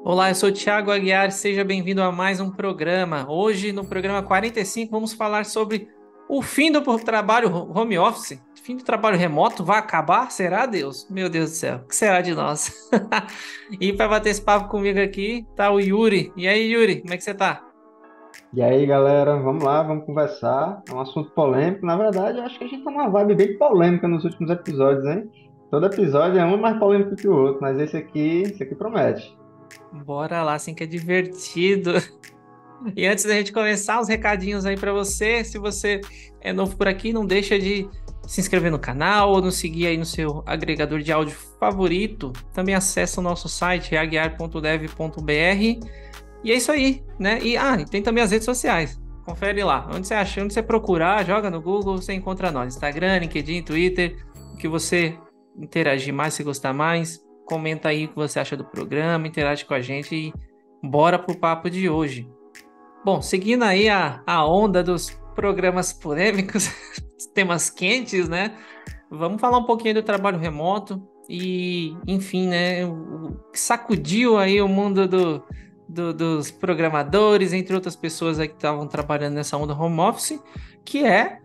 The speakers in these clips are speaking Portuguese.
Olá, eu sou o Thiago Aguiar, seja bem-vindo a mais um programa. Hoje, no programa 45, vamos falar sobre o fim do trabalho home office. Fim do trabalho remoto vai acabar? Será, Deus? Meu Deus do céu, o que será de nós? E para bater esse papo comigo aqui, tá o Yuri. E aí, Yuri, como é que você tá? E aí, galera, vamos lá, vamos conversar. É um assunto polêmico. Na verdade, eu acho que a gente tá numa vibe bem polêmica nos últimos episódios, hein? Todo episódio é um mais polêmico que o outro, mas esse aqui promete. Bora lá, assim que é divertido. E antes da gente começar, os recadinhos aí para você. Se você é novo por aqui, não deixa de se inscrever no canal ou nos seguir aí no seu agregador de áudio favorito. Também acessa o nosso site aguiar.dev.br. E é isso aí, né? E tem também as redes sociais. Confere lá. Onde você acha, onde você procurar, joga no Google, você encontra nós. Instagram, LinkedIn, Twitter. O que você interagir mais, se gostar mais, comenta aí o que você acha do programa, interage com a gente e bora pro papo de hoje. Bom, seguindo aí a onda dos programas polêmicos, temas quentes, né? Vamos falar um pouquinho do trabalho remoto e, enfim, né? O que sacudiu aí o mundo dos programadores, entre outras pessoas aí que estavam trabalhando nessa onda home office, que é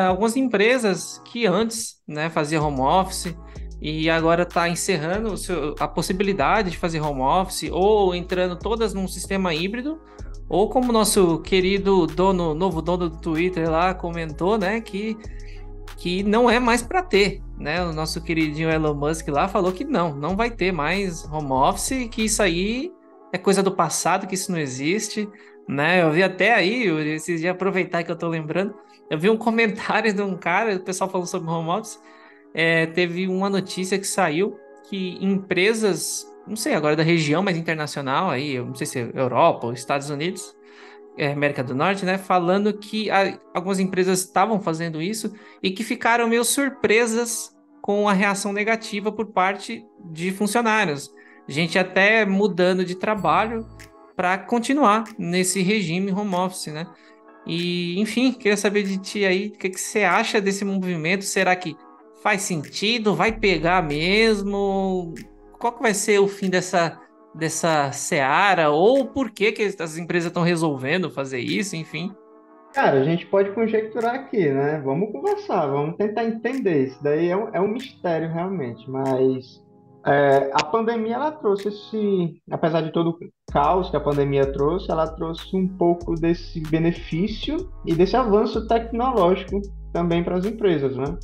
algumas empresas que antes, né, faziam home office e agora está encerrando a possibilidade de fazer home office ou entrando todas num sistema híbrido. Ou como nosso querido dono, novo dono do Twitter lá comentou, né, que não é mais para ter, né? O nosso queridinho Elon Musk lá falou que não vai ter mais home office, que isso aí é coisa do passado, que isso não existe, né? Eu vi até aí, esses dias aproveitar que eu tô lembrando, eu vi um comentário de um cara, o pessoal falando sobre home office, teve uma notícia que saiu que empresas, não sei agora da região, mas internacional aí, eu não sei se é Europa ou Estados Unidos, América do Norte, né? Falando que algumas empresas estavam fazendo isso e que ficaram meio surpresas com a reação negativa por parte de funcionários. Gente até mudando de trabalho para continuar nesse regime home office, né? E, enfim, queria saber de ti aí, o que você acha desse movimento? Será que faz sentido? Vai pegar mesmo? Qual que vai ser o fim dessa seara? Ou por que que as empresas estão resolvendo fazer isso? Enfim. Cara, a gente pode conjecturar aqui, né? Vamos conversar, vamos tentar entender. Isso daí é um mistério realmente, mas a pandemia ela trouxe apesar de todo o caos que a pandemia trouxe, ela trouxe um pouco desse benefício e desse avanço tecnológico também para as empresas, né?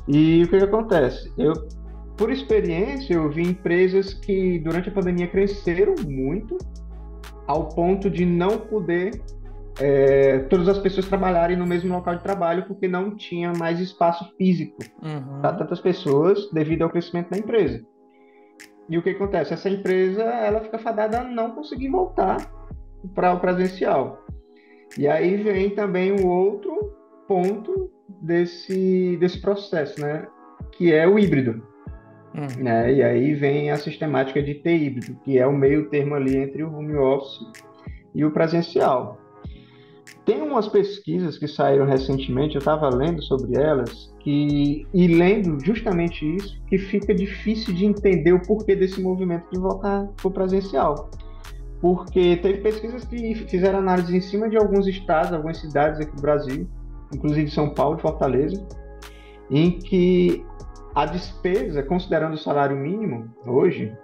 E o que que acontece? Por experiência, eu vi empresas que durante a pandemia cresceram muito ao ponto de não poder todas as pessoas trabalharem no mesmo local de trabalho porque não tinha mais espaço físico para Uhum. tantas pessoas devido ao crescimento da empresa. E o que acontece? Essa empresa ela fica fadada a não conseguir voltar para o presencial. E aí vem também o outro ponto desse processo, né? Que é o híbrido. Uhum. Né? E aí vem a sistemática de ter híbrido, que é o meio termo ali entre o home office e o presencial. Tem umas pesquisas que saíram recentemente, eu estava lendo sobre elas, e lendo justamente isso, que fica difícil de entender o porquê desse movimento de voltar para o presencial. Porque teve pesquisas que fizeram análise em cima de alguns estados, algumas cidades aqui do Brasil, inclusive São Paulo e Fortaleza, em que a despesa, considerando o salário mínimo hoje,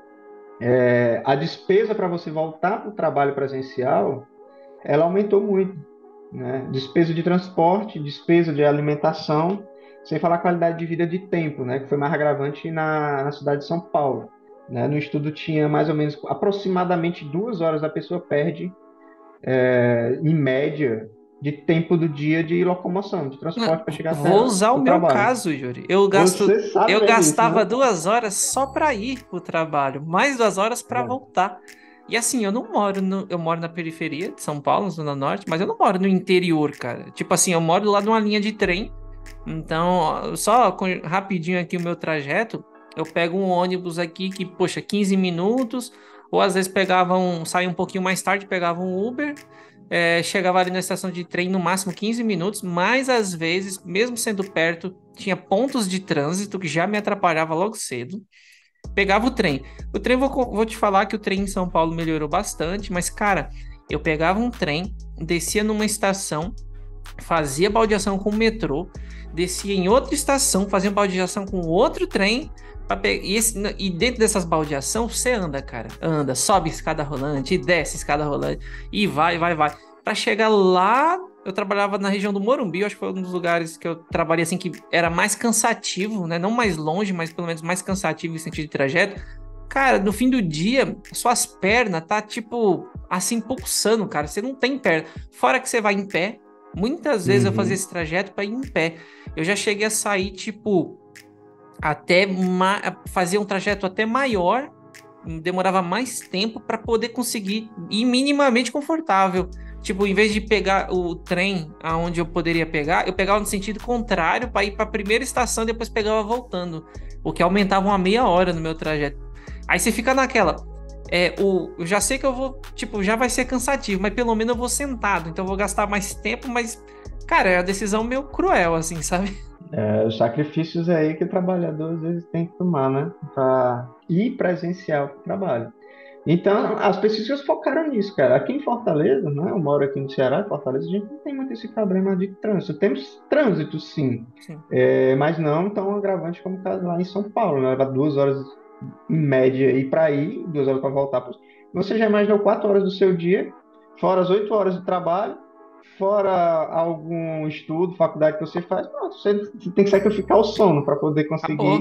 a despesa para você voltar para o trabalho presencial, ela aumentou muito, né? Despesa de transporte, despesa de alimentação, sem falar a qualidade de vida de tempo, né? Que foi mais agravante na cidade de São Paulo. Né? No estudo tinha mais ou menos aproximadamente 2 horas a pessoa perde, em média, de tempo do dia de locomoção, de transporte para chegar Vou até usar o o meu trabalho. caso, Yuri. Você sabe Eu bem disso, gastava né? 2 horas só para ir pro trabalho, mais 2 horas para É. voltar. E assim, eu não moro eu moro na periferia de São Paulo, Zona Norte, mas eu não moro no interior, cara. Tipo assim, eu moro do lado de uma linha de trem. Então, ó, rapidinho aqui o meu trajeto, eu pego um ônibus aqui que, poxa, 15 minutos, ou às vezes saía um pouquinho mais tarde, pegava um Uber, chegava ali na estação de trem no máximo 15 minutos, mas às vezes, mesmo sendo perto, tinha pontos de trânsito que já me atrapalhava logo cedo. pegava o trem. O trem, vou te falar que o trem em São Paulo melhorou bastante, mas, cara, eu pegava um trem, descia numa estação, fazia baldeação com o metrô, descia em outra estação, fazia baldeação com outro trem, e dentro dessas baldeação, você anda, cara. Anda, sobe escada rolante, e desce escada rolante, e vai. Pra chegar lá, eu trabalhava na região do Morumbi, eu acho que foi um dos lugares que eu trabalhei assim, que era mais cansativo, né? Não mais longe, mas pelo menos mais cansativo em sentido de trajeto. Cara, no fim do dia, suas pernas tá tipo assim pulsando, cara. Você não tem perna. Fora que você vai em pé. Muitas vezes eu fazia Uhum. esse trajeto para ir em pé. Eu já cheguei a sair tipo até fazer um trajeto até maior, demorava mais tempo para poder conseguir ir minimamente confortável. Tipo, em vez de pegar o trem aonde eu poderia pegar, eu pegava no sentido contrário para ir para a primeira estação e depois pegava voltando, o que aumentava uma meia hora no meu trajeto. Aí você fica naquela, eu já sei que eu vou, tipo, já vai ser cansativo, mas pelo menos eu vou sentado, então eu vou gastar mais tempo, mas, cara, é a decisão meio cruel, assim, sabe? Os sacrifícios aí que o trabalhador às vezes tem que tomar, né? Para ir presencial para o trabalho. Então, as pesquisas focaram nisso, cara. Aqui em Fortaleza, né? Eu moro aqui no Ceará, em Fortaleza, a gente não tem muito esse problema de trânsito. Temos trânsito, sim, Sim. mas não tão agravante como o caso lá em São Paulo, né? Leva 2 horas em média ir para ir, 2 horas para voltar. Você já imaginou 4 horas do seu dia, fora as 8 horas de trabalho, fora algum estudo, faculdade que você faz, pronto, você tem que sacrificar o sono para poder conseguir. Acabou.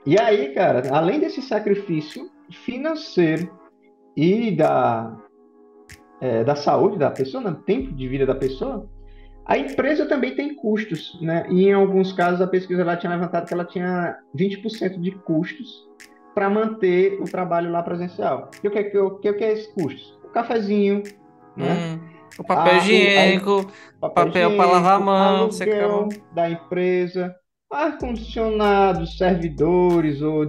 E aí, cara, além desse sacrifício financeiro e da saúde da pessoa, né, do tempo de vida da pessoa, a empresa também tem custos, né? E em alguns casos a pesquisa lá tinha levantado que ela tinha 20% de custos para manter o trabalho lá presencial. E o que é esses custos? O cafezinho, né? O papel higiênico, Papel papel para lavar a higiênico, mão, secar a aluguel mão. da empresa, ar-condicionado, servidores ou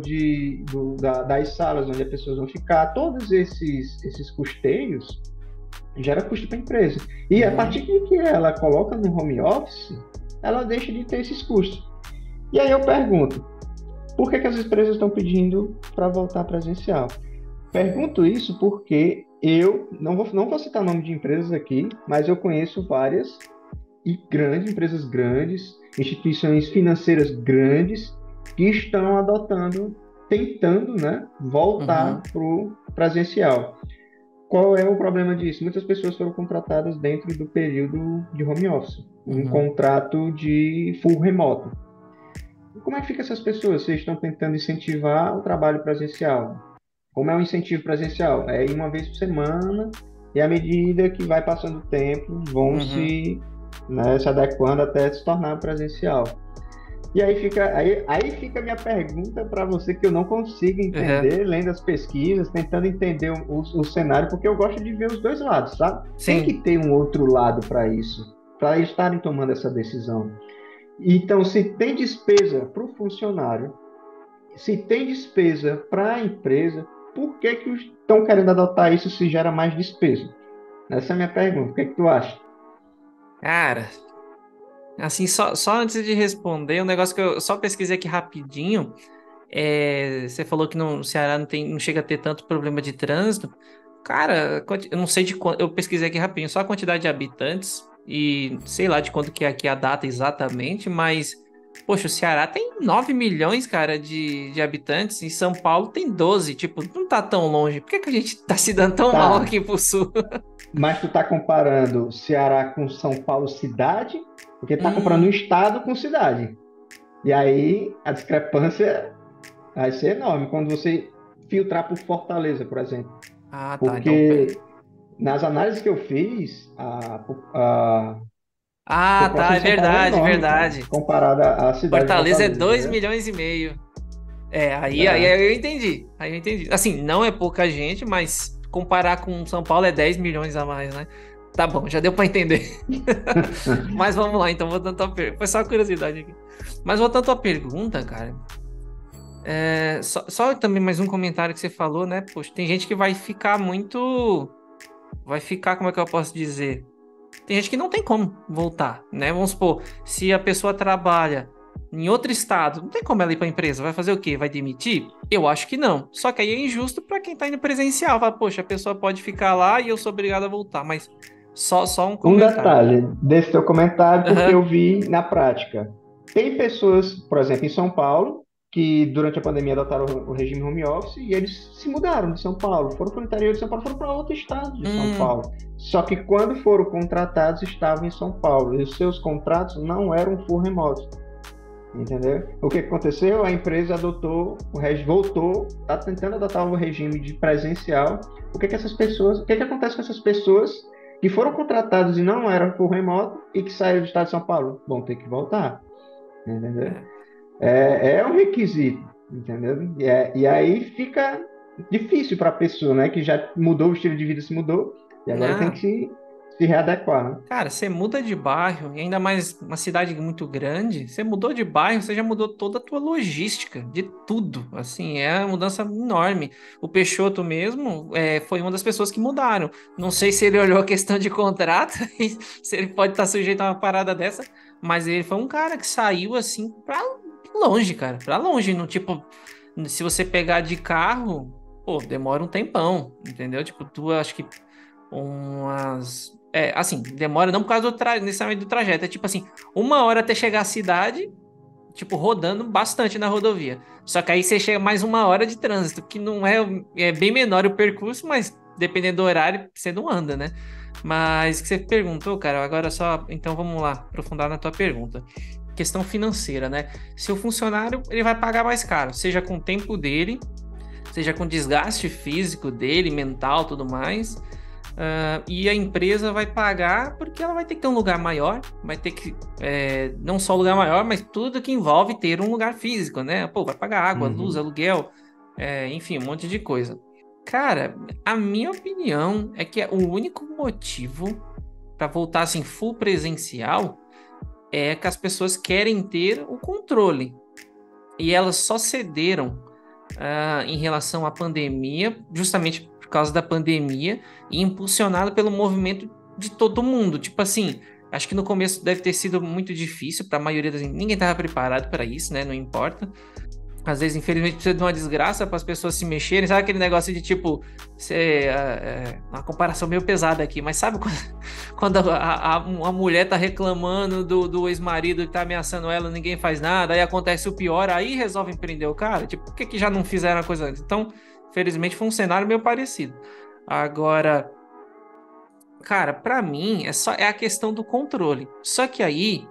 das salas onde as pessoas vão ficar, todos esses custeios gera custo para a empresa. E a Uhum, partir de que ela coloca no home office, ela deixa de ter esses custos. E aí eu pergunto, por que as empresas estão pedindo para voltar presencial? Pergunto isso porque eu não vou citar nome de empresas aqui, mas eu conheço várias e grandes empresas grandes, instituições financeiras grandes que estão adotando, tentando, né, voltar uhum, para o presencial. Qual é o problema disso? Muitas pessoas foram contratadas dentro do período de home office, um uhum, contrato de full remoto. E como é que fica essas pessoas? Vocês estão tentando incentivar o trabalho presencial. Como é um incentivo presencial? É ir uma vez por semana e à medida que vai passando o tempo, vão uhum. se adequando até se tornar presencial. E aí fica a minha pergunta para você que eu não consigo Uhum. entender, lendo as pesquisas, tentando entender o cenário, porque eu gosto de ver os dois lados, sabe? Tem que Sim. ter um outro lado para isso, para eles estarem tomando essa decisão. Então, se tem despesa para o funcionário, se tem despesa para a empresa, por que que estão querendo adotar isso se gera mais despesa? Essa é a minha pergunta. O que é que tu acha? Cara, assim, só antes de responder, um negócio que eu só pesquisei aqui rapidinho. Você falou que no Ceará não chega a ter tanto problema de trânsito. Cara, eu não sei de quanto. Eu pesquisei aqui rapidinho, só a quantidade de habitantes e sei lá de quanto que é aqui a data exatamente, mas, poxa, o Ceará tem 9 milhões, cara, de habitantes e São Paulo tem 12. Tipo, não tá tão longe. Por que que a gente tá se dando tão mal Tá, aqui pro sul? mas tu está comparando Ceará com São Paulo cidade, porque está comparando um Hum, estado com cidade. E aí a discrepância vai ser enorme quando você filtrar por Fortaleza, por exemplo. ah, tá. Então, Porque nas análises que eu fiz, a ah, tá, população é de São Paulo é verdade, enorme, cara, verdade. comparada à cidade de Fortaleza é Fortaleza, 2 entendeu? milhões e meio. Aí É. eu entendi. Aí eu entendi. Assim, não é pouca gente, mas comparar com São Paulo é 10 milhões a mais, né? Tá bom, já deu pra entender. Mas vamos lá, então, voltando à tua pergunta. Foi só uma curiosidade aqui. Mas voltando à tua pergunta, cara, só também mais um comentário que você falou, né? Poxa, tem gente que vai ficar muito. Vai ficar, como é que eu posso dizer? Tem gente que não tem como voltar, né? Vamos supor, se a pessoa trabalha. em outro estado, não tem como ela ir para a empresa. Vai fazer o quê? Vai demitir? Eu acho que não. Só que aí é injusto para quem está indo presencial. Fala, poxa, a pessoa pode ficar lá e eu sou obrigado a voltar. Mas só um Um comentário. detalhe desse teu comentário, porque Aham. eu vi na prática. Tem pessoas, por exemplo, em São Paulo, que durante a pandemia adotaram o regime home office e eles se mudaram de São Paulo, foram para o interior de São Paulo, foram para outro estado de São Hum, Paulo. Só que quando foram contratados, estavam em São Paulo e os seus contratos não eram full remoto. Entendeu? O que aconteceu? A empresa adotou, voltou, está tentando adotar o regime de presencial. O que acontece com essas pessoas que foram contratadas e não eram por remoto e que saíram do estado de São Paulo? Vão ter que voltar, entendeu? é. É um requisito, entendeu? E aí fica difícil para a pessoa, né, que já mudou o estilo de vida, se mudou e agora tem que Não. se readequar, né? Cara, você muda de bairro, e ainda mais uma cidade muito grande, você mudou de bairro, você já mudou toda a tua logística, de tudo. Assim, é uma mudança enorme. O Peixoto mesmo foi uma das pessoas que mudaram. Não sei se ele olhou a questão de contrato, se ele pode estar sujeito a uma parada dessa, mas ele foi um cara que saiu assim pra longe, cara, pra longe. No tipo, se você pegar de carro, pô, demora um tempão, entendeu? Tipo, tu acho que umas. Assim, demora não por causa necessariamente do trajeto. É tipo assim, 1 hora até chegar à cidade, tipo, rodando bastante na rodovia. Só que aí você chega mais 1 hora de trânsito, que não é bem menor o percurso, mas dependendo do horário, você não anda, né? Mas que você perguntou, cara, agora só. Então vamos lá, aprofundar na tua pergunta. Questão financeira, né? Se o funcionário ele vai pagar mais caro, seja com o tempo dele, seja com desgaste físico dele, mental, tudo mais. E a empresa vai pagar porque ela vai ter que ter um lugar maior, vai ter que, não só um lugar maior, mas tudo que envolve ter um lugar físico, né? Pô, vai pagar água, luz, Uhum. aluguel, enfim, um monte de coisa. Cara, a minha opinião é que o único motivo para voltar assim full presencial é que as pessoas querem ter o controle e elas só cederam em relação à pandemia, justamente por causa da pandemia, e impulsionado pelo movimento de todo mundo. Tipo assim, acho que no começo deve ter sido muito difícil para a maioria das. Ninguém estava preparado para isso, né? Não importa. Às vezes, infelizmente, precisa de uma desgraça para as pessoas se mexerem. Sabe aquele negócio de tipo, uma comparação meio pesada aqui, mas sabe quando, quando a mulher tá reclamando do ex-marido que tá ameaçando ela, ninguém faz nada, aí acontece o pior, aí resolve prender o cara? Tipo, por que que já não fizeram a coisa antes? Então, felizmente, foi um cenário meio parecido. Agora, cara, para mim, é a questão do controle. Só que aí.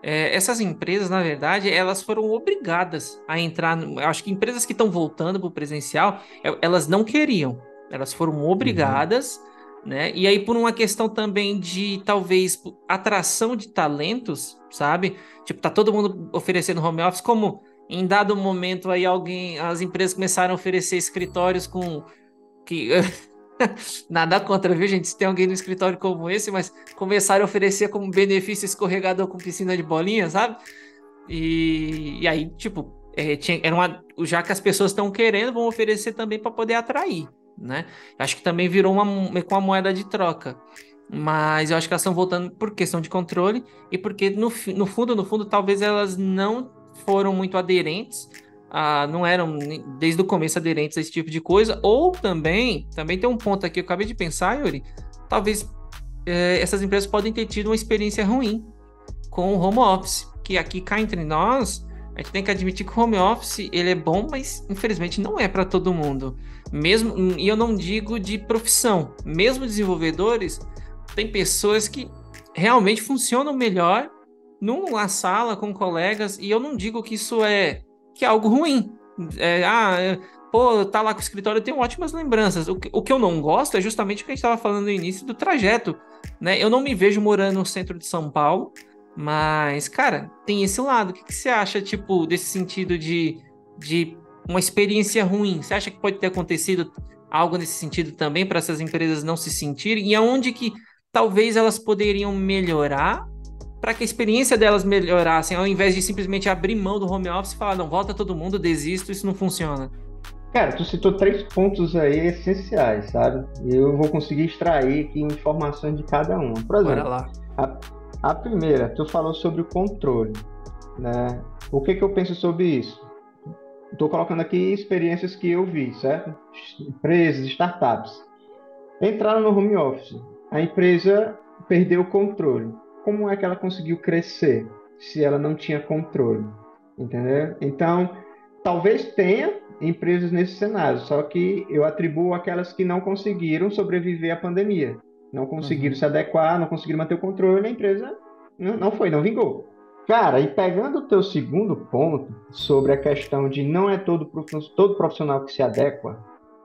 Essas empresas, na verdade, elas foram obrigadas a entrar. Eu acho que empresas que estão voltando para o presencial, elas não queriam, elas foram Uhum. obrigadas, né? E aí, por uma questão também de talvez atração de talentos, sabe? Tipo, tá todo mundo oferecendo home office, como em dado momento aí as empresas começaram a oferecer escritórios com que nada contra, viu, gente? Se tem alguém no escritório como esse, mas começaram a oferecer como benefício escorregador com piscina de bolinha, sabe? E aí, tipo, já que as pessoas estão querendo, vão oferecer também para poder atrair, né? Acho que também virou com uma moeda de troca. Mas eu acho que elas estão voltando por questão de controle e porque no fundo, talvez elas não foram muito aderentes, não eram desde o começo aderentes a esse tipo de coisa, ou também tem um ponto aqui, eu acabei de pensar, Yuri, talvez essas empresas podem ter tido uma experiência ruim com o home office, que aqui cá entre nós, a gente tem que admitir que o home office ele é bom, mas infelizmente não é para todo mundo. Mesmo, e eu não digo de profissão, mesmo desenvolvedores, tem pessoas que realmente funcionam melhor numa sala com colegas, e eu não digo que isso que é algo ruim. Pô, tá lá com o escritório, eu tenho ótimas lembranças. O que eu não gosto é justamente o que a gente estava falando no início do trajeto, né? Eu não me vejo morando no centro de São Paulo, mas, cara, tem esse lado. O que você acha, tipo, desse sentido de uma experiência ruim? Você acha que pode ter acontecido algo nesse sentido também para essas empresas não se sentirem? E aonde que talvez elas poderiam melhorar para que a experiência delas melhorasse, ao invés de simplesmente abrir mão do home office e falar, não, volta todo mundo, desisto, isso não funciona. Cara, tu citou três pontos aí essenciais, sabe? E eu vou conseguir extrair aqui informações de cada um. Por Bora exemplo, lá. a, a primeira, tu falou sobre o controle. né? O que que eu penso sobre isso? Estou colocando aqui experiências que eu vi, certo? Empresas, startups. Entraram no home office. A empresa perdeu o controle. Como é que ela conseguiu crescer se ela não tinha controle? Entendeu? Então, talvez tenha empresas nesse cenário, só que eu atribuo aquelas que não conseguiram sobreviver à pandemia. Não conseguiram se Uhum. adequar, não conseguiram manter o controle, a empresa não vingou. Cara, e pegando o teu segundo ponto sobre a questão de não é todo profissional que se adequa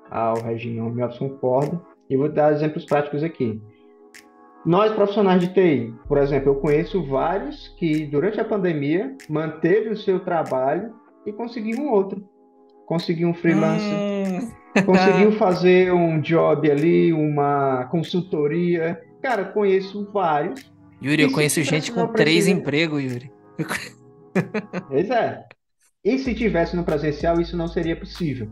ao regime home office, concordo, e vou dar exemplos práticos aqui. Nós, profissionais de TI, por exemplo, eu conheço vários que, durante a pandemia, manteve o seu trabalho e conseguiu um outro. Conseguiu um freelance, Hum. conseguiu fazer um job ali, uma consultoria. Cara, conheço vários. Yuri, E eu se conheço gente tivesse com no 3 empregos, Yuri. Pois é. E se tivesse no presencial, isso não seria possível.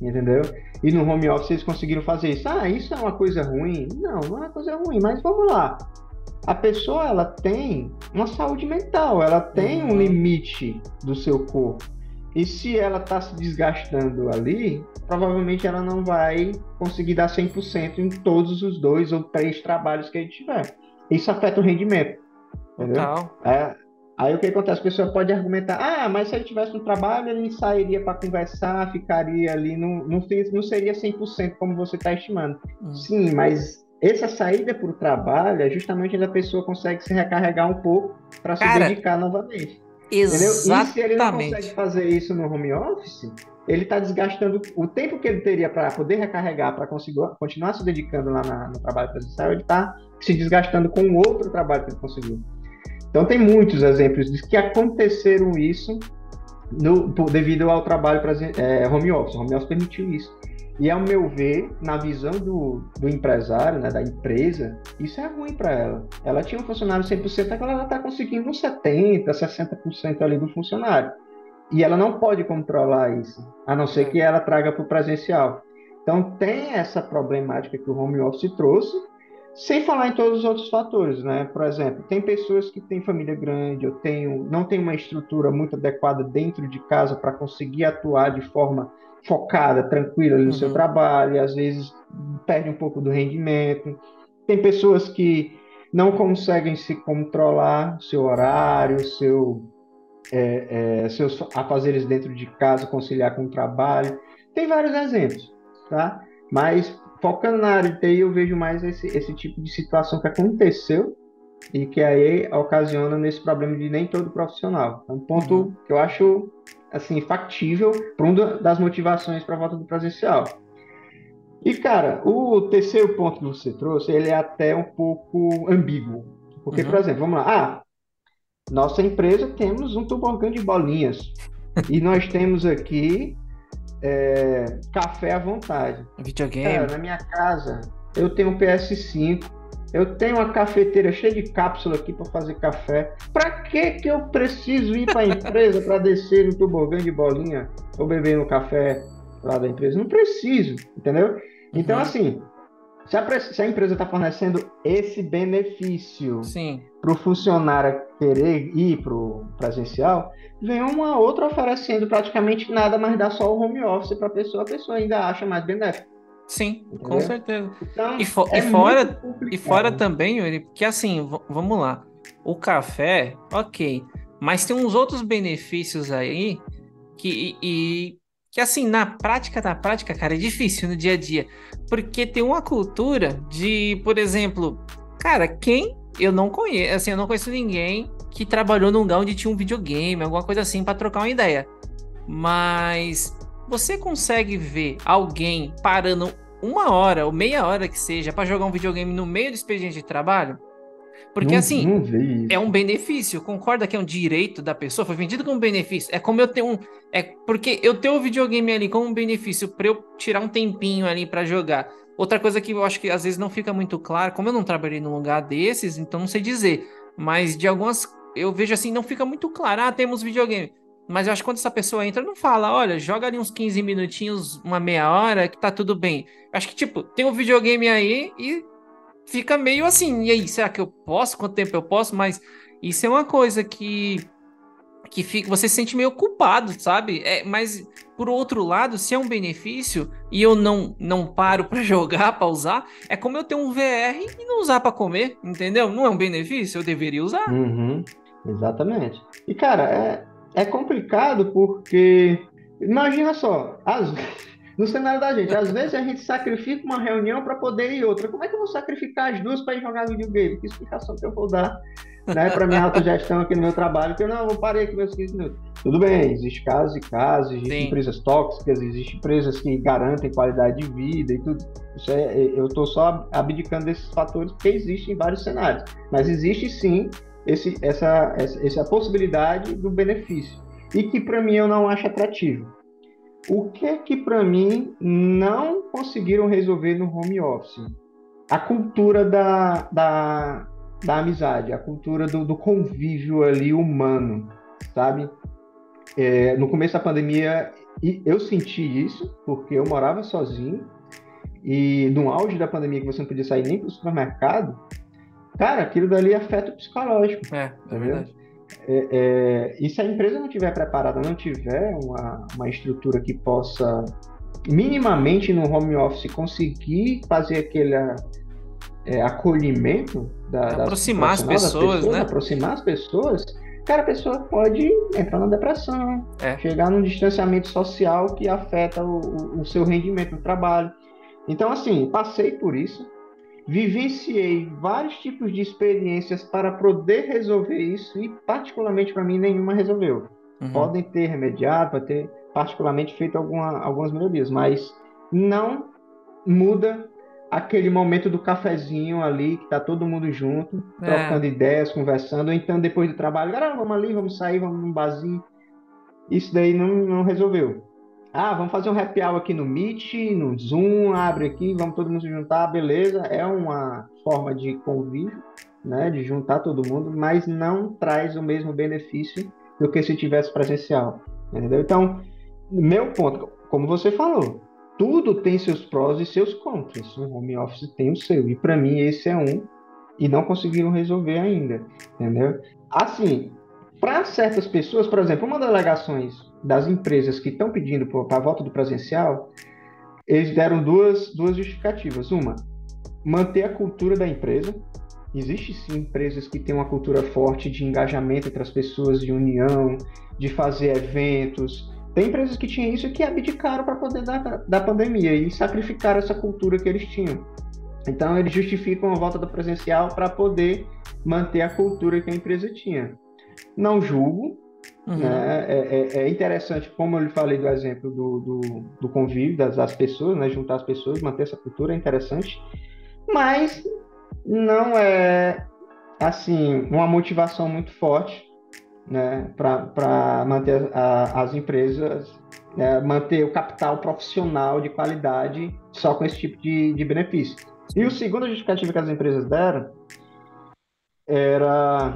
Entendeu? E no home office eles conseguiram fazer isso. Ah, isso é uma coisa ruim? Não, não é uma coisa ruim, mas vamos lá. A pessoa ela tem uma saúde mental, ela tem um Uhum. limite do seu corpo. E se ela está se desgastando ali, provavelmente ela não vai conseguir dar 100% em todos os 2 ou 3 trabalhos que ele tiver. Isso afeta o rendimento, entendeu? Total. É, aí o que acontece? A pessoa pode argumentar, ah, mas se ele tivesse no trabalho, ele sairia para conversar, ficaria ali, não seria 100% como você está estimando. Hum. Sim, mas essa saída para o trabalho é justamente onde a pessoa consegue se recarregar um pouco para se Cara, dedicar novamente. Entendeu? E se ele não consegue exatamente. fazer isso no home office, ele está desgastando o tempo que ele teria para poder recarregar, para conseguir continuar se dedicando lá no trabalho presencial, ele está se desgastando com o outro trabalho que ele conseguiu. Então, tem muitos exemplos de que aconteceram isso devido ao trabalho home office. O home office permitiu isso. E, ao meu ver, na visão do empresário, né, da empresa, isso é ruim para ela. Ela tinha um funcionário 100%, agora ela está conseguindo uns 70%, 60% ali do funcionário. E ela não pode controlar isso, a não ser É. que ela traga para o presencial. Então, tem essa problemática que o home office trouxe, sem falar em todos os outros fatores, né? Por exemplo, tem pessoas que têm família grande, não tem uma estrutura muito adequada dentro de casa para conseguir atuar de forma focada, tranquila ali no seu Uhum. trabalho, e às vezes perde um pouco do rendimento. Tem pessoas que não conseguem se controlar, seu horário, seus afazeres dentro de casa, conciliar com o trabalho. Tem vários exemplos, tá? Mas focando na área de TI, eu vejo mais esse tipo de situação que aconteceu e que aí ocasiona nesse problema de nem todo profissional. É um Uhum. ponto que eu acho assim factível para uma das motivações para a volta do presencial. E cara, o terceiro ponto que você trouxe, ele é até um pouco ambíguo. Porque, por Uhum. exemplo, vamos lá. Nossa empresa temos um tobogã de bolinhas. E nós temos aqui café à vontade. Cara, Videogame. na minha casa eu tenho um PS5, eu tenho uma cafeteira cheia de cápsula aqui para fazer café. Para que eu preciso ir para a empresa para descer no tobogã de bolinha ou beber no café lá da empresa? Não preciso, entendeu? Então, Uhum. assim, se a empresa está fornecendo esse benefício Sim. para o funcionário querer ir para o presencial, vem uma outra oferecendo praticamente nada, mas dá só o home office para a pessoa ainda acha mais benéfico, Sim, com entendeu? certeza. Então, E é muito fora, e fora complicado. também, Yuri, porque assim, vamos lá. O café, ok. Mas tem uns outros benefícios aí que assim, na prática, cara, é difícil no dia a dia. Porque tem uma cultura de, por exemplo, cara, quem eu não conheço, assim, eu não conheço ninguém que trabalhou num lugar onde tinha um videogame, alguma coisa assim, para trocar uma ideia. Mas você consegue ver alguém parando 1 hora ou meia hora que seja para jogar um videogame no meio do expediente de trabalho? Porque Não, assim, não vê é um isso. benefício, concorda que é um direito da pessoa? Foi vendido como benefício. É como eu ter um. É porque eu ter o videogame ali como um benefício para eu tirar um tempinho ali para jogar. Outra coisa que eu acho que às vezes não fica muito claro, como eu não trabalhei num lugar desses, então não sei dizer. Mas de algumas. Eu vejo assim, não fica muito claro. Ah, temos videogame. Mas eu acho que quando essa pessoa entra, não fala, olha, joga ali uns 15 minutinhos, uma meia hora, que tá tudo bem. Eu acho que, tipo, tem um videogame aí e fica meio assim, e aí, será que eu posso? Quanto tempo eu posso? Mas isso é uma coisa que você se sente meio culpado, sabe? Mas por outro lado, se é um benefício e eu não paro pra jogar, pra usar, é como eu ter um VR e não usar pra comer, entendeu? Não é um benefício, eu deveria usar. Uhum, exatamente. E, cara, é complicado porque, imagina só, no cenário da gente, às vezes a gente sacrifica uma reunião para poder ir outra. Como é que eu vou sacrificar as duas para ir jogar videogame? Que explicação que eu vou dar, né, para minha autogestão aqui no meu trabalho? Que eu não, eu parei aqui meus 15 minutos. Tudo bem, existe casos e casos, existem Sim. empresas tóxicas, existem empresas que garantem qualidade de vida e tudo. Eu estou só abdicando desses fatores porque existem vários cenários. Mas existe sim essa possibilidade do benefício. E que para mim eu não acho atrativo. O que para mim não conseguiram resolver no home office? A cultura da amizade, a cultura do convívio ali humano, sabe? No começo da pandemia eu senti isso, porque eu morava sozinho e no auge da pandemia que você não podia sair nem para o supermercado, cara, aquilo dali afeta o psicológico, É entendeu? verdade. E se a empresa não estiver preparada, não tiver uma estrutura que possa minimamente no home office conseguir fazer aquele acolhimento do Aproximar as profissional, das pessoas, pessoas, né? aproximar as pessoas, cara, a pessoa pode entrar na depressão, É. chegar num distanciamento social que afeta o seu rendimento no trabalho. Então, assim, passei por isso, vivenciei vários tipos de experiências para poder resolver isso e, particularmente para mim, nenhuma resolveu. Uhum. Podem ter remediado, pode ter particularmente feito algumas melhorias, mas não muda aquele momento do cafezinho ali, que tá todo mundo junto, É. trocando ideias, conversando, ou então depois do trabalho, galera, vamos ali, vamos sair, vamos num barzinho. Isso daí não resolveu. Ah, vamos fazer um happy hour aqui no Meet, no Zoom, abre aqui, vamos todo mundo se juntar, beleza. É uma forma de convívio, né, de juntar todo mundo, mas não traz o mesmo benefício do que se tivesse presencial, entendeu? Então, meu ponto, como você falou, tudo tem seus prós e seus contras. O home office tem o seu, e para mim esse é um, e não conseguiram resolver ainda, entendeu? Assim, para certas pessoas, por exemplo, uma das alegações das empresas que estão pedindo para a volta do presencial, eles deram duas justificativas. Uma, manter a cultura da empresa. Existe sim empresas que têm uma cultura forte de engajamento entre as pessoas, de união, de fazer eventos. Tem empresas que tinham isso e que abdicaram para poder da pandemia e sacrificaram essa cultura que eles tinham. Então, eles justificam a volta do presencial para poder manter a cultura que a empresa tinha. Não julgo, Uhum. né? É interessante, como eu lhe falei do exemplo do convívio das pessoas, né? Juntar as pessoas, manter essa cultura é interessante, mas não é assim uma motivação muito forte, né? Para manter as empresas, né? Manter o capital profissional de qualidade só com esse tipo de benefício. E o segundo justificativo que as empresas deram era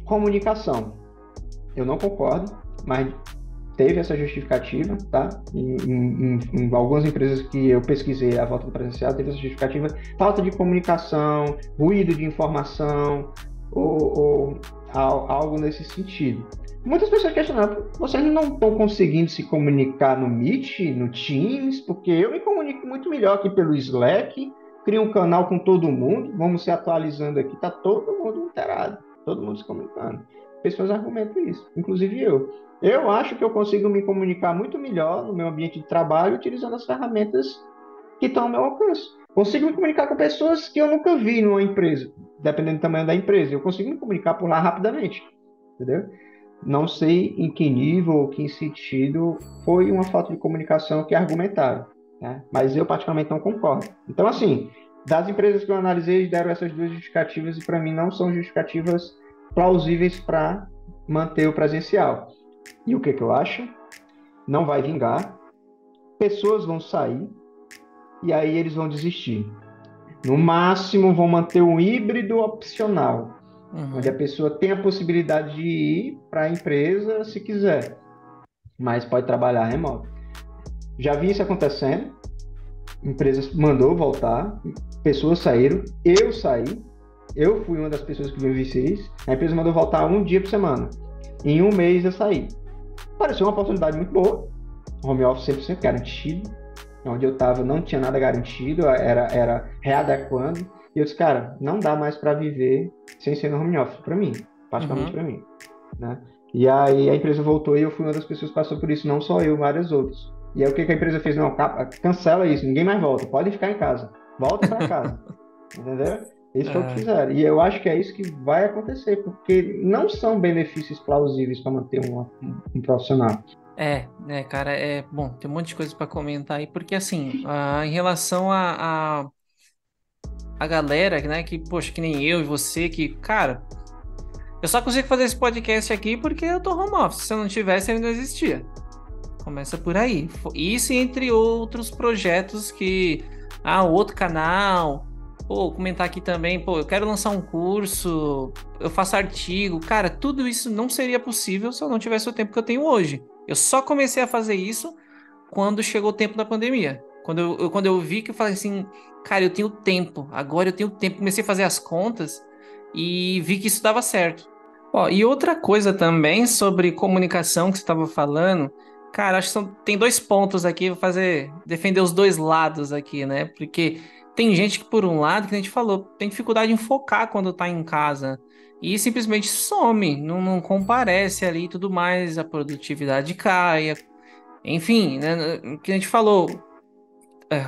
comunicação. Eu não concordo, mas teve essa justificativa, tá? Em algumas empresas que eu pesquisei a volta do presencial, teve essa justificativa, falta de comunicação, ruído de informação, ou algo nesse sentido. Muitas pessoas questionaram, vocês não estão conseguindo se comunicar no Meet, no Teams, porque eu me comunico muito melhor aqui pelo Slack, crio um canal com todo mundo, vamos se atualizando aqui, tá todo mundo inteirado, todo mundo se comunicando. Pessoas argumentam isso, inclusive eu. Eu acho que eu consigo me comunicar muito melhor no meu ambiente de trabalho utilizando as ferramentas que estão ao meu alcance. Consigo me comunicar com pessoas que eu nunca vi numa empresa, dependendo do tamanho da empresa. Eu consigo me comunicar por lá rapidamente, entendeu? Não sei em que nível ou que sentido foi uma falta de comunicação que argumentaram, né? Mas eu particularmente não concordo. Então, assim, das empresas que eu analisei, deram essas duas justificativas e para mim não são justificativas plausíveis para manter o presencial. E o que eu acho? Não vai vingar, pessoas vão sair e aí eles vão desistir. No máximo, vão manter um híbrido opcional, onde a Uhum. pessoa tem a possibilidade de ir para a empresa se quiser, mas pode trabalhar remoto. Já vi isso acontecendo, empresas mandou voltar, pessoas saíram, eu saí, eu fui uma das pessoas que vivenciei isso, a empresa mandou voltar um dia por semana. Em um mês eu saí. Pareceu uma oportunidade muito boa, home office 100% garantido, onde eu estava não tinha nada garantido, era readequando, e eu disse, cara, não dá mais para viver sem ser no home office, para mim, particularmente Uhum. para mim, né? E aí a empresa voltou e eu fui uma das pessoas que passou por isso, não só eu, vários outros. E aí o que que a empresa fez? Não, cancela isso, ninguém mais volta, pode ficar em casa, volta para casa, entendeu? Isso foi o que Ah, fizeram. E eu acho que é isso que vai acontecer, porque não são benefícios plausíveis para manter um profissional. cara, bom, tem um monte de coisa para comentar aí, porque assim, em relação a galera, né, que, poxa, que nem eu e você, que, cara, eu só consigo fazer esse podcast aqui porque eu tô home office. Se eu não tivesse, ele não existia. Começa por aí. Isso entre outros projetos que. Outro canal. Pô, comentar aqui também. Pô, eu quero lançar um curso. Eu faço artigo. Cara, tudo isso não seria possível se eu não tivesse o tempo que eu tenho hoje. Eu só comecei a fazer isso quando chegou o tempo da pandemia. Quando eu vi que eu falei assim, cara, eu tenho tempo. Agora eu tenho tempo. Comecei a fazer as contas e vi que isso dava certo. Ó, e outra coisa também sobre comunicação que você estava falando, cara, acho que tem dois pontos aqui, vou defender os dois lados aqui, né? Porque tem gente que, por um lado, que a gente falou, tem dificuldade em focar quando tá em casa e simplesmente some, não comparece ali e tudo mais, a produtividade cai, enfim, né? O que a gente falou,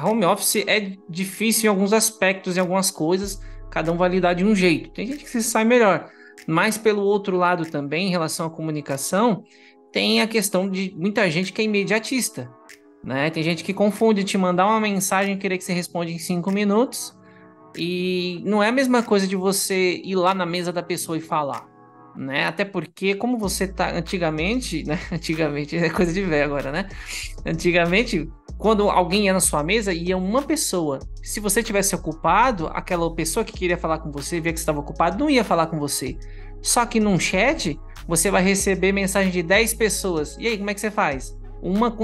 home office é difícil em alguns aspectos, em algumas coisas, cada um vai lidar de um jeito. Tem gente que se sai melhor, mas pelo outro lado também, em relação à comunicação, tem a questão de muita gente que é imediatista, né? Tem gente que confunde te mandar uma mensagem e querer que você responda em 5 minutos, e não é a mesma coisa de você ir lá na mesa da pessoa e falar, né? Até porque, como você tá antigamente, né? Antigamente é coisa de velho agora, né? Antigamente, quando alguém ia na sua mesa, ia uma pessoa. Se você tivesse ocupado, aquela pessoa que queria falar com você, via que você estava ocupado, não ia falar com você. Só que num chat, você vai receber mensagem de 10 pessoas. E aí, como é que você faz? Uma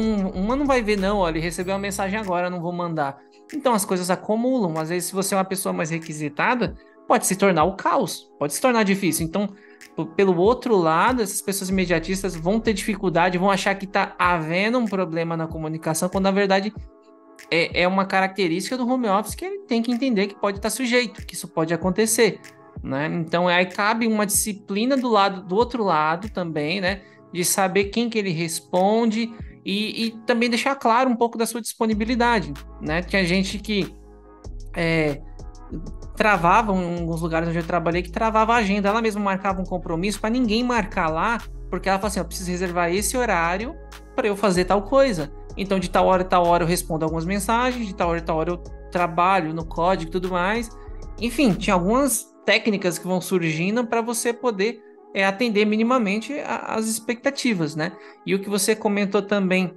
não vai ver, não, olha, ele recebeu uma mensagem agora, não vou mandar. Então as coisas acumulam. Às vezes, se você é uma pessoa mais requisitada, pode se tornar o caos, pode se tornar difícil. Então, pelo outro lado, essas pessoas imediatistas vão ter dificuldade, vão achar que está havendo um problema na comunicação, quando na verdade é uma característica do home office que ele tem que entender que pode estar sujeito, que isso pode acontecer, né? Então aí cabe uma disciplina do outro lado também, né? De saber quem que ele responde e também deixar claro um pouco da sua disponibilidade, né? Tinha gente que é, travava em alguns lugares onde eu trabalhei que travava a agenda. Ela mesma marcava um compromisso para ninguém marcar lá, porque ela falou assim: eu preciso reservar esse horário para eu fazer tal coisa. Então, de tal hora eu respondo algumas mensagens, de tal hora eu trabalho no código e tudo mais. Enfim, tinha algumas técnicas que vão surgindo para você poder atender minimamente as expectativas, né? E o que você comentou também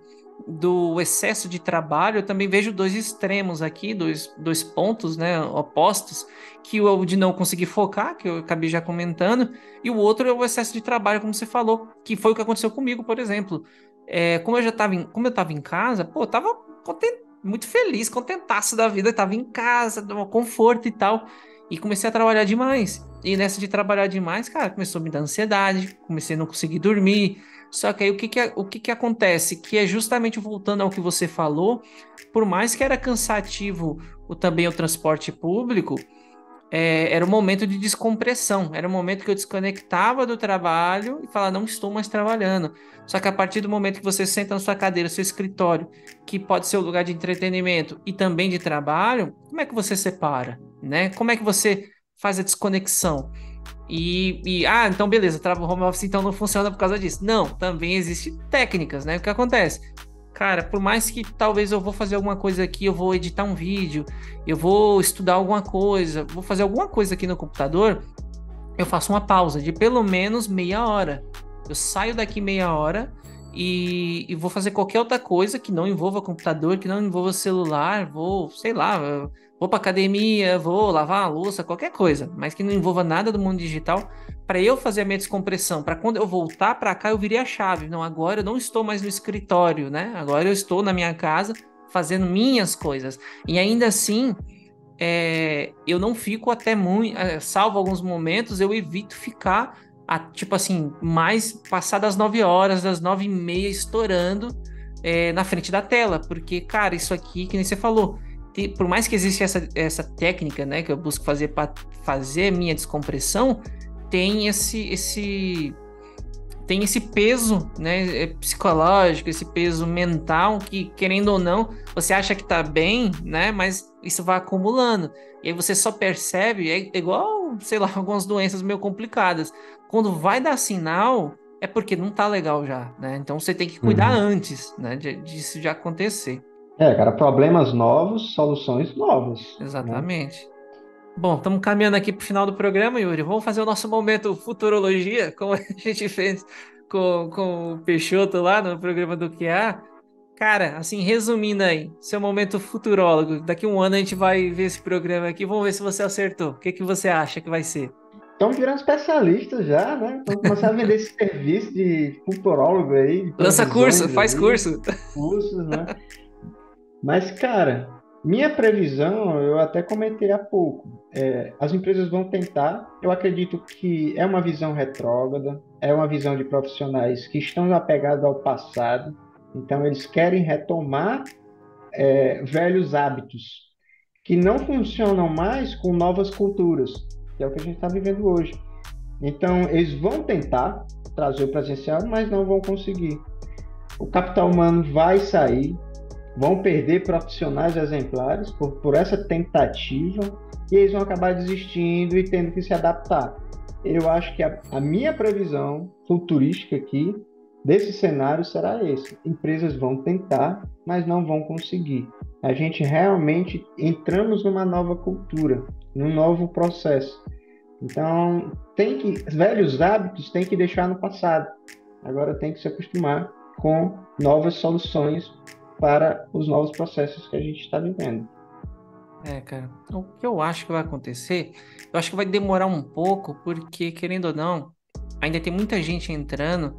do excesso de trabalho, eu também vejo dois extremos aqui, dois pontos, né, opostos, que o de não conseguir focar, que eu acabei já comentando, e o outro é o excesso de trabalho, como você falou, que foi o que aconteceu comigo, por exemplo. Como eu estava em casa, pô, eu tava muito feliz, contentaço da vida, estava em casa, dava conforto e tal, e comecei a trabalhar demais. E nessa de trabalhar demais, cara, começou a me dar ansiedade, comecei a não conseguir dormir. Só que aí o que que acontece? Que é justamente voltando ao que você falou, por mais que era cansativo também o transporte público, era um momento de descompressão, era um momento que eu desconectava do trabalho e falava, não estou mais trabalhando. Só que a partir do momento que você senta na sua cadeira, seu escritório, que pode ser o lugar de entretenimento e também de trabalho, como é que você separa, né? Como é que você faz a desconexão? Então beleza, trava home office então não funciona por causa disso. Não, também existem técnicas, né? O que acontece? Cara, por mais que talvez eu vou fazer alguma coisa aqui, eu vou editar um vídeo, eu vou estudar alguma coisa, vou fazer alguma coisa aqui no computador, eu faço uma pausa de pelo menos meia hora. Eu saio daqui meia hora e vou fazer qualquer outra coisa que não envolva computador, que não envolva celular, sei lá, vou para academia, vou lavar a louça, qualquer coisa, mas que não envolva nada do mundo digital, para eu fazer a minha descompressão, para quando eu voltar para cá eu virei a chave. Não, agora eu não estou mais no escritório, né? Agora eu estou na minha casa fazendo minhas coisas. E ainda assim, eu não fico até muito, salvo alguns momentos, eu evito ficar tipo assim, mais passadas das 9 horas, das 9h30, estourando na frente da tela. Porque, cara, isso aqui, que nem você falou, por mais que exista essa técnica, né, que eu busco fazer para fazer minha descompressão, tem esse peso, né, psicológico, esse peso mental que, querendo ou não, você acha que tá bem, né, mas isso vai acumulando. E aí você só percebe, é igual, sei lá, algumas doenças meio complicadas. Quando vai dar sinal, é porque não tá legal já, né? Então você tem que cuidar Uhum. antes, né, disso já acontecer. Cara, problemas novos, soluções novas, né? Exatamente. Bom, estamos caminhando aqui para o final do programa, Yuri. Vamos fazer o nosso momento futurologia, como a gente fez com o Peixoto lá no programa do QA. Cara, assim, resumindo aí, seu momento futurólogo. Daqui 1 ano a gente vai ver esse programa aqui. Vamos ver se você acertou. O que que você acha que vai ser? Estão virando especialistas já, né? Estão começando a vender esse serviço de futurólogo aí, de Lança curso, previsões faz aí, curso. cursos, né? Mas, cara, minha previsão, eu até comentei há pouco, as empresas vão tentar, eu acredito que é uma visão retrógrada, é uma visão de profissionais que estão apegados ao passado, então eles querem retomar velhos hábitos que não funcionam mais com novas culturas, que é o que a gente está vivendo hoje. Então, eles vão tentar trazer o presencial, mas não vão conseguir. O capital humano vai sair, vão perder profissionais exemplares por essa tentativa e eles vão acabar desistindo e tendo que se adaptar. Eu acho que a minha previsão futurística aqui desse cenário será esse. Empresas vão tentar, mas não vão conseguir. A gente realmente entramos numa nova cultura, num novo processo. Então, velhos hábitos tem que deixar no passado. Agora tem que se acostumar com novas soluções para os novos processos que a gente está vivendo. Cara, o que eu acho que vai acontecer, eu acho que vai demorar um pouco, porque, querendo ou não, ainda tem muita gente entrando.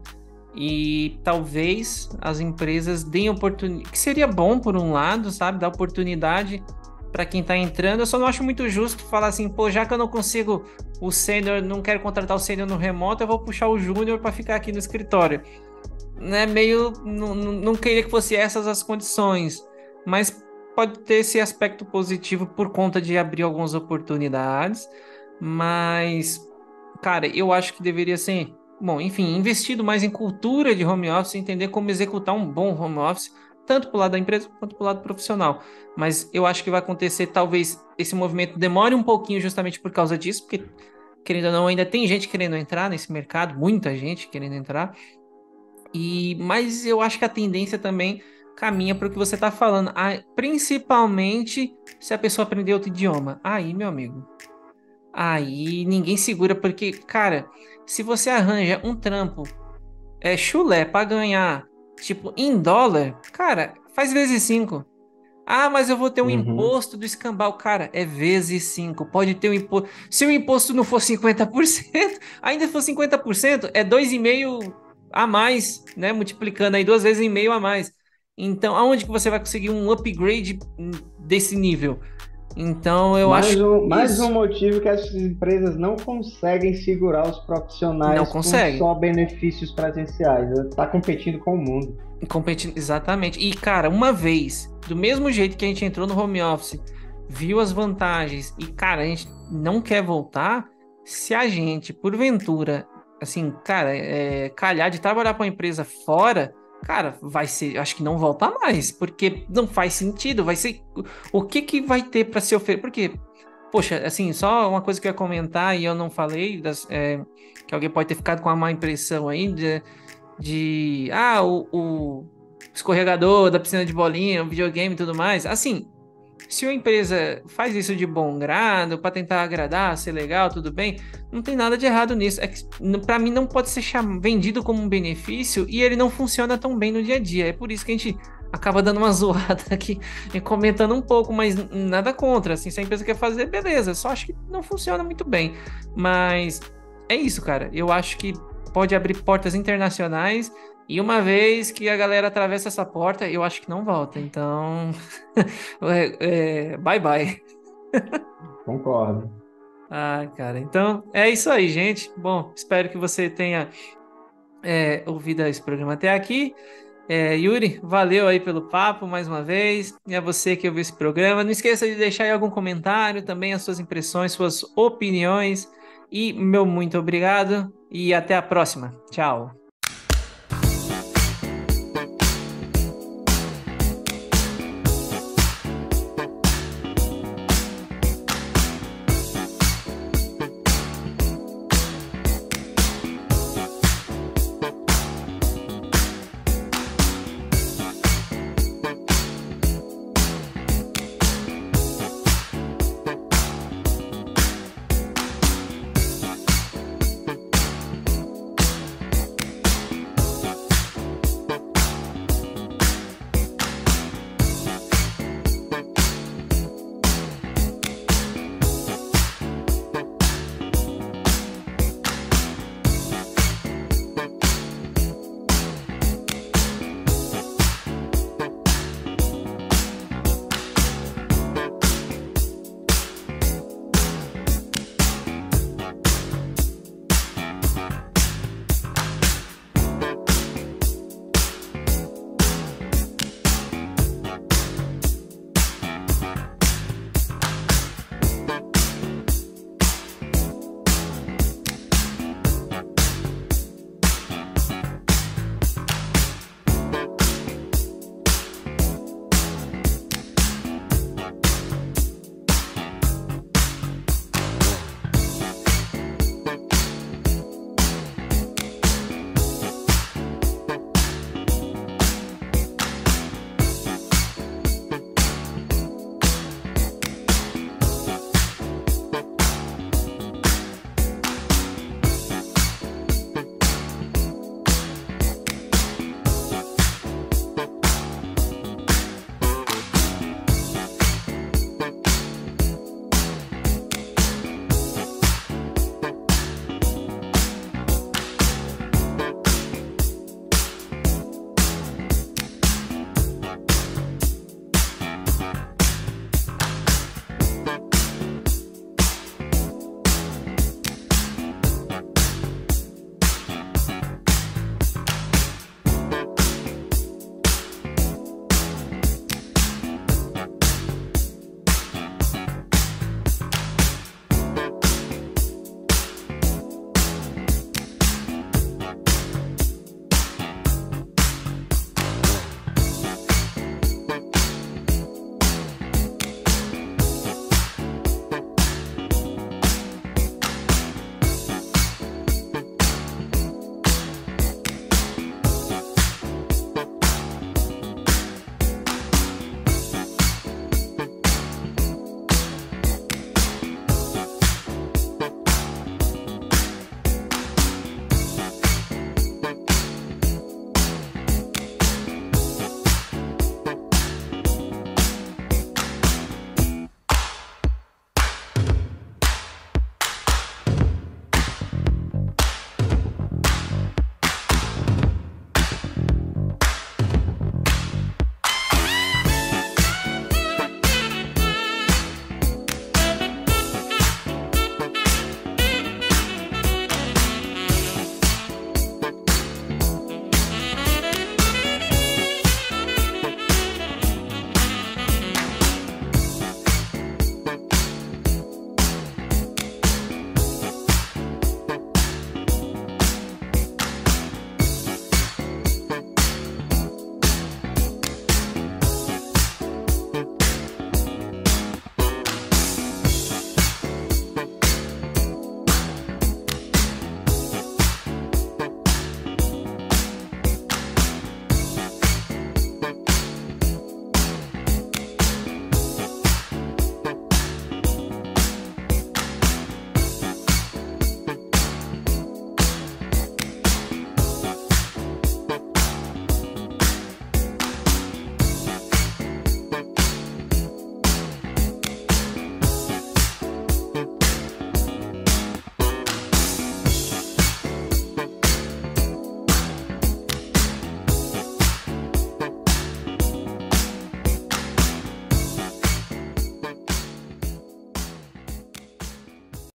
E talvez as empresas deem oportunidade, que seria bom por um lado, sabe, dar oportunidade para quem tá entrando. Eu só não acho muito justo falar assim, pô, já que eu não consigo o sênior, não quero contratar o sênior no remoto, eu vou puxar o júnior para ficar aqui no escritório. Né, meio não queria que fosse essas as condições, mas pode ter esse aspecto positivo por conta de abrir algumas oportunidades, mas cara, eu acho que deveria ser, bom, enfim, investido mais em cultura de home office, entender como executar um bom home office, tanto pro lado da empresa quanto pro lado profissional. Mas eu acho que vai acontecer, talvez esse movimento demore um pouquinho justamente por causa disso, porque, querendo ou não, ainda tem gente querendo entrar nesse mercado, muita gente querendo entrar. Mas eu acho que a tendência também caminha para o que você está falando, principalmente se a pessoa aprender outro idioma. Aí, meu amigo. Aí ninguém segura, porque, cara, se você arranja um trampo chulé pra ganhar, tipo, em dólar, cara, faz vezes 5. Ah, mas eu vou ter um Uhum. imposto do escambau. Cara, é vezes 5. Pode ter um imposto. Se o imposto não for 50%, ainda for 50%, é 2,5 a mais, né? Multiplicando aí 2 vezes e meio a mais. Então, aonde que você vai conseguir um upgrade desse nível? Então, eu acho Mais um isso. motivo que as empresas não conseguem segurar os Não profissionais com consegue. só benefícios presenciais. Está competindo com o mundo. Competindo, exatamente. E, cara, uma vez, do mesmo jeito que a gente entrou no home office, viu as vantagens e, cara, a gente não quer voltar, se a gente, porventura, assim, cara, calhar de trabalhar para uma empresa fora, cara, vai ser, acho que não volta mais, porque não faz sentido, vai ser, o que que vai ter para se oferecer? Porque, poxa, assim, só uma coisa que eu ia comentar e eu não falei, que alguém pode ter ficado com uma má impressão aí, o escorregador da piscina de bolinha, o videogame e tudo mais. Assim, se uma empresa faz isso de bom grado, para tentar agradar, ser legal, tudo bem, não tem nada de errado nisso. É que, para mim, não pode ser vendido como um benefício e ele não funciona tão bem no dia a dia. É por isso que a gente acaba dando uma zoada aqui e comentando um pouco, mas nada contra. Assim, se a empresa quer fazer, beleza. Só acho que não funciona muito bem. Mas é isso, cara. Eu acho que pode abrir portas internacionais. E uma vez que a galera atravessa essa porta, eu acho que não volta. Então, bye bye. Concordo. Ah, cara, então é isso aí, gente. Bom, espero que você tenha ouvido esse programa até aqui. Yuri, valeu aí pelo papo mais uma vez. E a você que ouviu esse programa. Não esqueça de deixar aí algum comentário, também as suas impressões, suas opiniões. E meu muito obrigado. E até a próxima. Tchau.